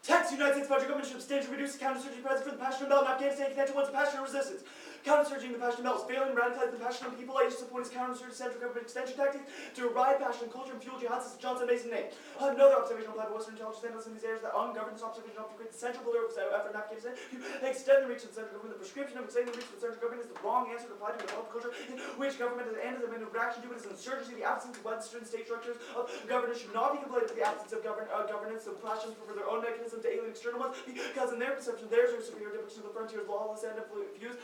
Text: United States federal government should substantially reduce the counterinsurgency presence for the Pashtun belt in Afghanistan in connection with the Pashtun resistance. Countersurging the Pashtun belt is failing to radicalize the Pashtun people. Asia supporting its counterinsurgency central government extension tactics to revive Pashtun culture and fuel jihad, since Johnson Mason name. Another observation applied by Western intelligence analysts in these areas that ungoverned observation helped to create the central pillar of effort in Afghanistan to extend the reach of the central government. The prescription of extending the reach of the central government is the wrong answer to apply to developed culture, in which government at the end of the main reaction to it is insurgency. The absence of Western state structures of governance should not be conflated with the absence of governance of Pashtuns for their own mechanism to alien external ones, because in their perception theirs are superior depictions of the frontiers, lawless and views.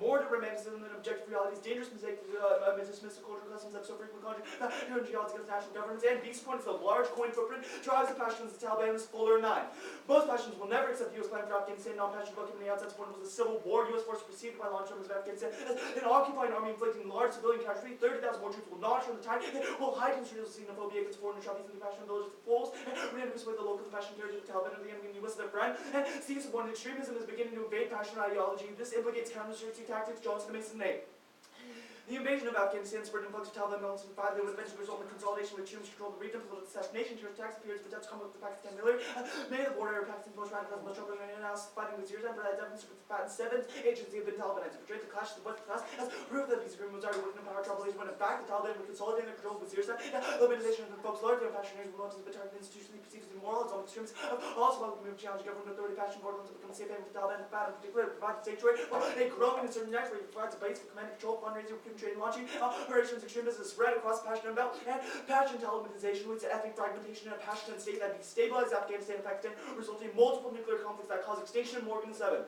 More to romanticism than objective realities, dangerous mistake to dismiss the cultural customs that so frequently conjure jihadists against national governments, and beast points the large coin footprint drives the Pashtuns, the Taliban, is fuller than 9. Most Pashtuns will never accept the U.S. plan for Afghanistan. Non-Pashtun welcome the outside support was a civil war. U.S. forces perceived by launch terms of Afghanistan as an occupying army inflicting large civilian casualties. 30,000 more troops will not turn the tide. Will heighten xenophobia against foreign tribes in the Pashtun villages to fools, and re-persuade the locals of Pashtun territory of the Taliban or the enemy, and the U.S. as their friend. And sees when extremism is beginning to invade Pashtun ideology. This implicates counterinsurgency tactics. Johnson Mason name. The invasion of Afghanistan spread influx of Taliban militants in 5 days would eventually result in the consolidation of extremist control of the region, political assassination, terrorist attacks, periods of attempts to come with the Pakistan military. Many of the border Pakistan's most radicalized, most troubling analysis fighting with years after that evidence with the 7th agency of the Taliban to portray the clash of the West class as proof that peace agreement was already working in power trouble when in fact the Taliban were consolidating their control with years. The organization of the folks largely on Pashtuns were known as the target institutionally perceived as immoral. Islamic extremists also welcomed to challenge government authority. Pashtun borderlands have become a safe haven for the Taliban, in particular provides sanctuary for a growing and certain acts where it provides a base for command and control, fundraising, recruiting, training, launching. Operations extremism is spread across the Pashtun belt, and Pashtun Talibanization leads to ethnic fragmentation in a Pashtun state that destabilizes Afghanistan and Pakistan, resulting in multiple nuclear conflicts that cause extinction. Morgan 7.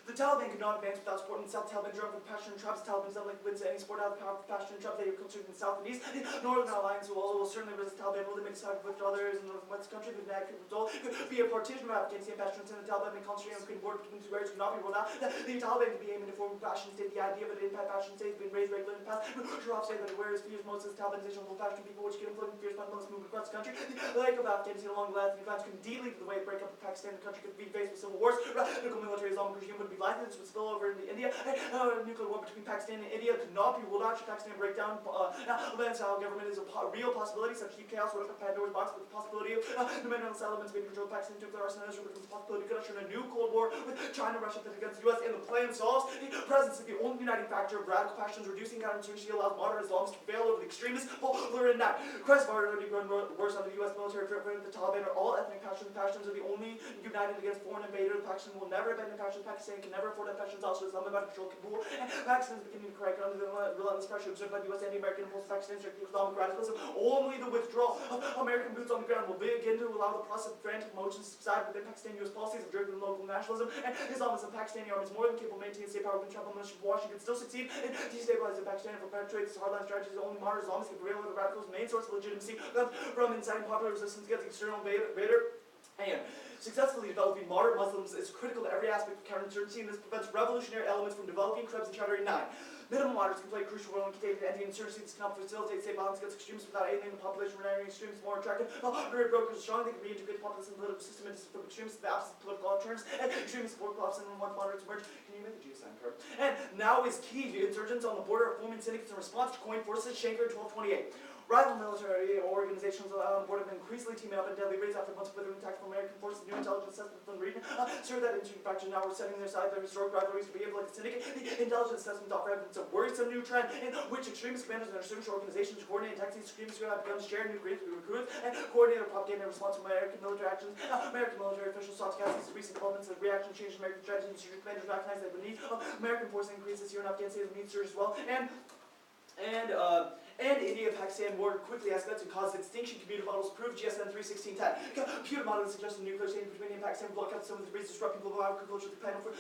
The Taliban could not advance without supporting the South Taliban drug with Pashtun tribes. The Taliban doesn't like wins any support out of the power of Pashtun tribes. They have culture in the South and East. The Northern Alliance will certainly resist the Taliban. Will they may decide to withdraw theirs in the North and West country? The could result could be a partition of Afghanistan. Pashtuns and the Taliban may concentrate on the border between the two areas could not be ruled out. The Taliban could be aiming to form a Pashtun state. The idea of an impact Pashtun state has been raised regularly in the past. Sharaf said that it wears fears most of the Talibanization of the Pashtun people, which can inflict fierce fundamentalists movement across the country. The lake of Afghanistan along the Latvian advance could indeed lead to the way of breakup of Pakistan. The country could be faced with civil wars. Radical military Islamic regime would be likely. This would spill over into India. Nuclear war between Pakistan and India could not be ruled out should Pakistan break down. Afghanistan government is a real possibility. Such deep chaos would open Pandora's box with the possibility of the mineral elements being controlled. Pakistan nuclear arsenal with the possibility could usher in a new Cold War with China, Russia pitted against the U.S. And the plan solves the presence of the only uniting factor of radical Pashtuns. Reducing counterinsurgency allows moderate Islamists to prevail over the extremists. Polar in that. Crisis have already grown worse under the U.S. military threat. The Taliban are all ethnic Pashtuns. The Pashtuns are the only united against foreign invaders. Pakistan will never abandon Pashtuns. Pakistan can never afford that Pashtuns also Islamabad control Kabul. And Pakistan is beginning to crack under the relentless pressure observed by the U.S. and the American impulse. Pakistan strictly Islamic radicalism. Only the withdrawal of American boots on the ground will begin to allow the process of frantic motions to subside within Pakistan. U.S. policies of driven local nationalism and Islamism. Pakistani armies more than capable of maintaining state power within tribal militia. Washington still succeed in destabilizing Pakistan and perpetuate this hardline strategy. Only moderate Islamists can prevail over the radicals. Main source of legitimacy from inciting popular resistance against the external invader. And successfully developing moderate Muslims is critical to every aspect of counterinsurgency, and this prevents revolutionary elements from developing. Krebs and Chaudhary 9. Minimum moderates can play a crucial role in containing anti-insurgency. This can help facilitate state violence against extremists without alienating the population, rendering extremists more attractive. Moderate brokers are strong. They can reintegrate the populist and political system into from extremists in the absence of political alternatives. And extremist support collapse and once moderates emerge. Can you make the GSM curve? And now is key. The insurgents on the border are forming syndicates in response to coin forces. Shanker 1228. Rival military organizations on the border have been increasingly teaming up in deadly raids after months of withering attacks from American forces. New intelligence assessment from the region showed that insurgent factions now were setting their side their historic rivalries to behave like a syndicate. The intelligence assessment offered evidence of worrisome new trend in which extremist commanders and their social organizations coordinate attacks. These extremists who have begun to share new recruits and coordinate their propaganda in response to American military actions. American military officials sought to cast these recent developments as reaction changed American strategy. Insurgent commanders recognized that the need of American forces increased this year in Afghanistan as the need surged as well. And India and Pakistan war quickly escalates and caused extinction. Computer models proved GSM 3.16.10. Computer models suggested nuclear exchange between India and Pakistan block out some of the reasons disrupting global agriculture. The plan for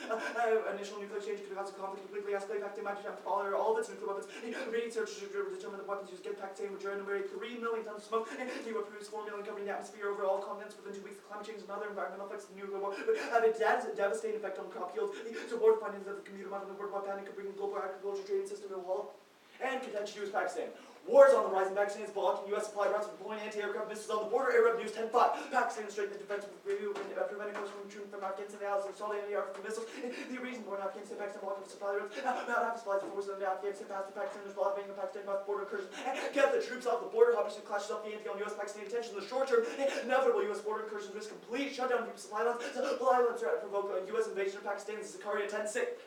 initial nuclear exchange could cause the conflict completely escalate. Pakistan might have to follow all of its nuclear weapons. Researchers determined that weapons used against Pakistan would generate 3 million tons of smoke. They would produce 4 million covering the atmosphere over all continents within 2 weeks. Climate change and other environmental effects of the nuclear war would have a devastating effect on crop yields. So board findings of the computer model and the worldwide panic could bring the global agriculture trading system to a halt and contention to Pakistan. Wars on the rise in Pakistan is blocking U.S. supply routes and deploying anti-aircraft missiles on the border. Arab News 10-5. Pakistan has strengthened defense with review preventing forces from retreating from Afghanistan. The allies installed anti-aircraft missiles. The reason for Afghanistan, Pakistan blocking supply routes. About half supplies for forces in Afghanistan past the Pakistan. There's blocking the Pakistan north border incursions. Get the troops off the border. Obviously clashes off the anti on U.S.-Pakistan tensions in the short term. Inevitable U.S. border incursions risk complete shutdown of supply lines. Supply lines threat to provoke a U.S. invasion of Pakistan. Zakaria 10-6.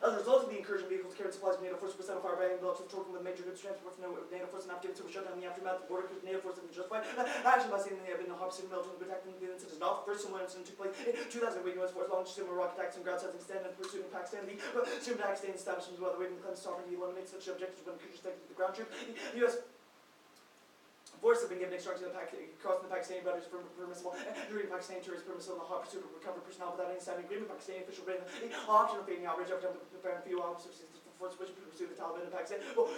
As a result of the incursion, vehicles carrying supplies from NATO forces were set on fire by military talking with major goods transport from NATO forces in Afghanistan were shut down in the aftermath of the border because NATO forces have been justified. Action by saying they have been the opposite military protecting the incident is not the first similar incident took place in 2000 when U.S. forces launched similar rocket attacks and ground sites extended in pursuit in Pakistan. Soon Pakistan establishments while the way to claim sovereignty eliminates such objectives when incursions take to the ground troops. The U.S. forces have been given instructions crossing the Pakistani boundaries for permissible during Pakistani tourists permissible in the hot pursuit of recovered personnel without any standing agreement. Pakistani official ran the option of being outrage every time to prepare a few officers for which to pursue the Taliban in Pakistan. Well,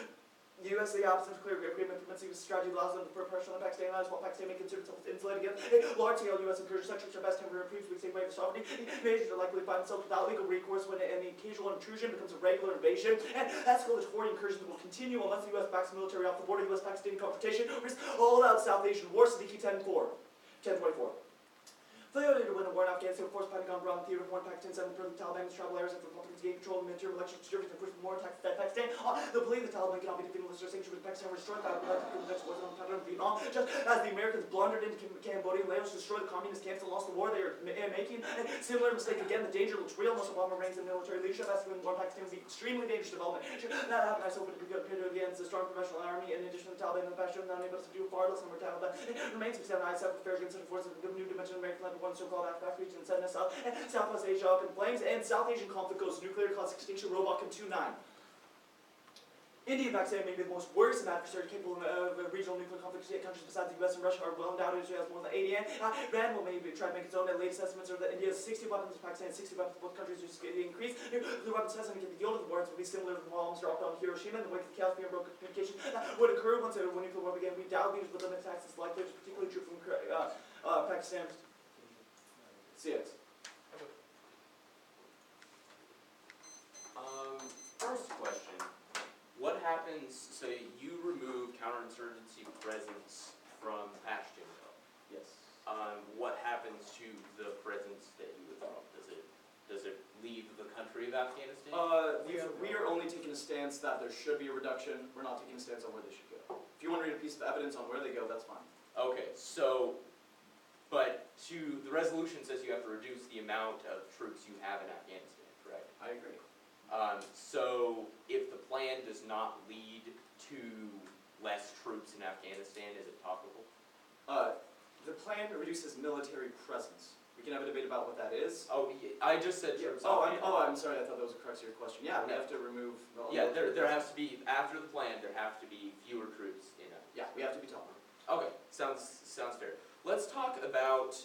the U.S. the opposite of clear agreement permits the strategy allows them to put pressure on the Pakistani allies while Pakistan may consider itself insulated against large-scale U.S. incursions. Such troops are best temporary reprieves which take away the sovereignty. Nations are likely to find themselves without legal recourse when any occasional intrusion becomes a regular invasion. And escalatory incursions will continue unless the U.S. backs military off the border. U.S.-Pakistani confrontation risks all-out South Asian war. Siddiqui 10-4. 10-24. Failure to win a war in Afghanistan forced Pentagon around the theater of war in Pakistan, sent the Taliban's travel areas and Republicans gain control of the midterm elections, distributing and pushing more attacks at Pakistan. The belief the Taliban cannot be defeated unless their sanctions with Pakistan were destroyed by the next wars on Pakistan and Vietnam. Just as the Americans blundered into Cambodia and Laos to destroy the communist camps and lost the war they are making. And similar mistake again, the danger looks real. Most Obama reigns in military leadership. Asking war in Pakistan would be extremely dangerous development. That happened, I hope it would be good against the strong professional army. In addition to the Taliban and the Pashtun, not able to do far less than the Taliban. Remains to be said, I said affairs against such forces of a new dimension of American life, one so-called Afghan region, Southwest Asia up in flames, and South Asian conflict goes nuclear, cause extinction, robot can 2-9. India and Pakistan may be the most worrisome adversaries capable of regional nuclear conflict. Countries besides the US and Russia are well endowed. Israel has more than 80, and Iran will maybe try to make its own. The latest estimates are that India has 60 weapons, Pakistan has 60 weapons. Both countries are increase. Nuclear weapons test and the yield of the wars will be similar to the bombs dropped on Hiroshima. In the wake of the chaos, being broken communication would occur once a nuclear war began. We doubt leaders with limit attacks is likely, which is particularly true from Pakistan. See it. First question, what happens, so you remove counterinsurgency presence from Pashtun? Yes. What happens to the presence that you withdraw? Does it leave the country of Afghanistan? We are only taking a stance that there should be a reduction. We're not taking a stance on where they should go. If you want to read a piece of evidence on where they go, that's fine. Okay, so, but the resolution says you have to reduce the amount of troops you have in Afghanistan, correct? I agree. So if the plan does not lead to less troops in Afghanistan, is it talkable? The plan reduces military presence. We can have a debate about what that is. Oh, yeah, I just said troops. I'm sorry, I thought that was a crux of your question. Yeah, we have to remove yeah, there has to be, after the plan, there have to be fewer troops in Afghanistan. Yeah, we have to be tougher. Okay, sounds fair. Let's talk about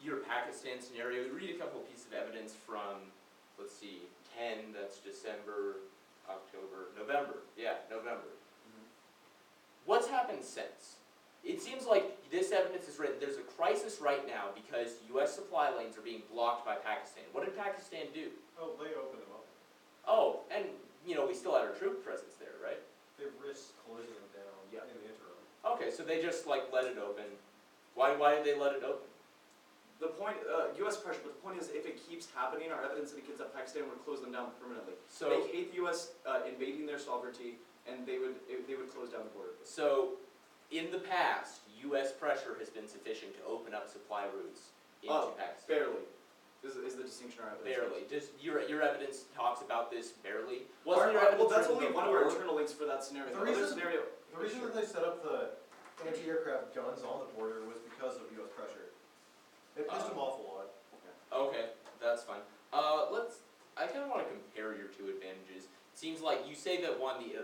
your Pakistan scenario. Read a couple of pieces of evidence from, let's see, 10, that's December, October, November. Yeah, November. What's happened since? It seems like this evidence is written, there's a crisis right now because U.S. supply lanes are being blocked by Pakistan. What did Pakistan do? Oh, they opened them up. Oh, and, you know, we still had our troop presence there, right? They risked closing them down in the interim. Okay, so they just, like, let it open. Why did they let it open? The point, U.S. pressure, but the point is, if it keeps happening, our evidence indicates that Pakistan would close them down permanently. So they hate the U.S. Invading their sovereignty, and they would close down the border. So, in the past, U.S. pressure has been sufficient to open up supply routes into Pakistan. Barely. Is the distinction our evidence? Barely. Just your evidence talks about this barely. Well, that's only one of our internal links for that scenario. The reason that they set up the anti-aircraft guns on the border was because of U.S. pressure. It pissed them off a lot. Okay, that's fine. I kind of want to compare your two advantages. It seems like you say that one, the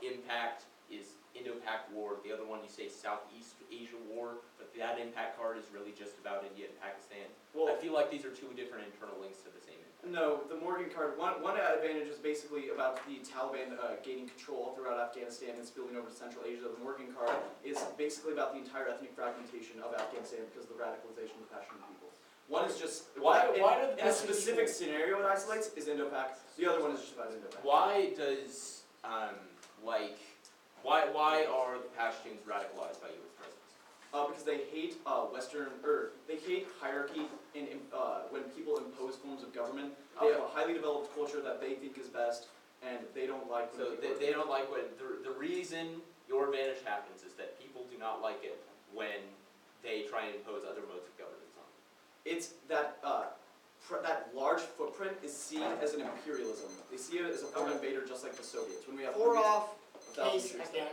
impact is Indo-Pak War. The other one, you say Southeast Asia War, but that impact card is really just about India and Pakistan. Well, I feel like these are two different internal links to the same impact. No, the Morgan card, one advantage is basically about the Taliban gaining control throughout Afghanistan and spilling over to Central Asia. The Morgan card is basically about the entire ethnic fragmentation of Afghanistan because of the radicalization of the Pashtun people. One is just, in a specific scenario it isolates, is Indo-Pak. The other one is just about Indo-Pak. Why does Like, why are the Pashtuns radicalized by U.S. presence? Because they hate they hate hierarchy when people impose forms of government. They have a highly developed culture that they think is best, and they don't like when So people they don't like when, the reason your advantage happens is that people do not like it when they try and impose other modes of governance on them. It's that that large footprint is seen as an imperialism. They see it as a foreign invader, just like the Soviets. When we have Pour off hundreds of case thousands of years. Afghanistan.